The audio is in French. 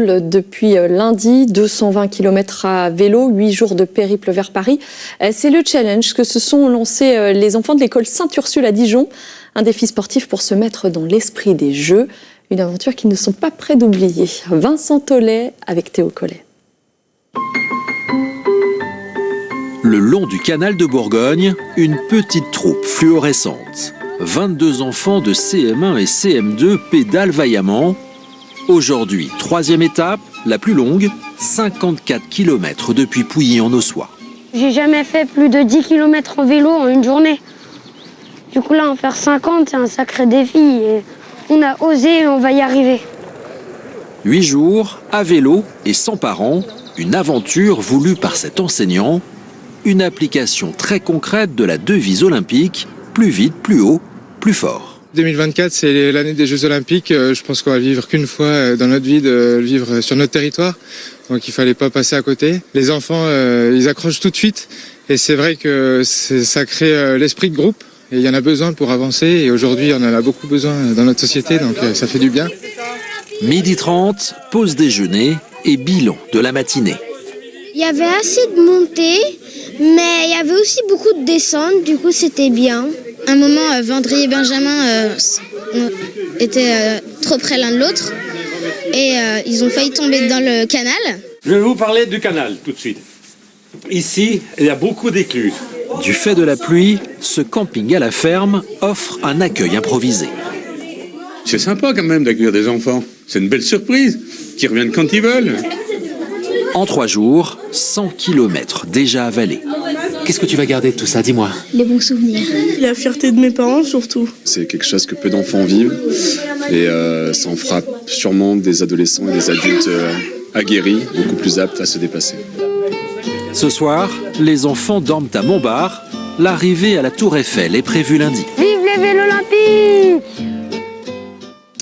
roule depuis lundi, 220 km à vélo, 8 jours de périple vers Paris. C'est le challenge que se sont lancés les enfants de l'école Sainte-Ursule à Dijon. Un défi sportif pour se mettre dans l'esprit des jeux. Une aventure qu'ils ne sont pas prêts d'oublier. Vincent Tollet avec Théo Collet. Le long du canal de Bourgogne, une petite troupe fluorescente. 22 enfants de CM1 et CM2 pédalent vaillamment. Aujourd'hui, troisième étape, la plus longue, 54 km depuis Pouilly en Ossois. J'ai jamais fait plus de 10 km en vélo en une journée. Du coup là, en faire 50, c'est un sacré défi. Et on a osé et on va y arriver. 8 jours, à vélo et sans parents, une aventure voulue par cet enseignant. Une application très concrète de la devise olympique, plus vite, plus haut, plus fort. 2024, c'est l'année des Jeux Olympiques. Je pense qu'on va vivre qu'une fois dans notre vie, de vivre sur notre territoire. Donc il fallait pas passer à côté. Les enfants, ils accrochent tout de suite. Et c'est vrai que ça crée l'esprit de groupe. Et il y en a besoin pour avancer. Et aujourd'hui, on en a beaucoup besoin dans notre société. Donc ça fait du bien. 12h30, pause déjeuner et bilan de la matinée. Il y avait assez de montées, mais il y avait aussi beaucoup de descentes. Du coup, c'était bien. À un moment, Vendry et Benjamin étaient trop près l'un de l'autre et ils ont failli tomber dans le canal. Je vais vous parler du canal tout de suite. Ici, il y a beaucoup d'écluses. Du fait de la pluie, ce camping à la ferme offre un accueil improvisé. C'est sympa quand même d'accueillir des enfants. C'est une belle surprise, qui reviennent quand ils veulent. En 3 jours, 100 km déjà avalés. Qu'est-ce que tu vas garder de tout ça, dis-moi? Les bons souvenirs. La fierté de mes parents surtout. C'est quelque chose que peu d'enfants vivent et ça en fera sûrement des adolescents et des adultes aguerris, beaucoup plus aptes à se dépasser. Ce soir, les enfants dorment à Montbard. L'arrivée à la Tour Eiffel est prévue lundi. Vive les vélos olympiques!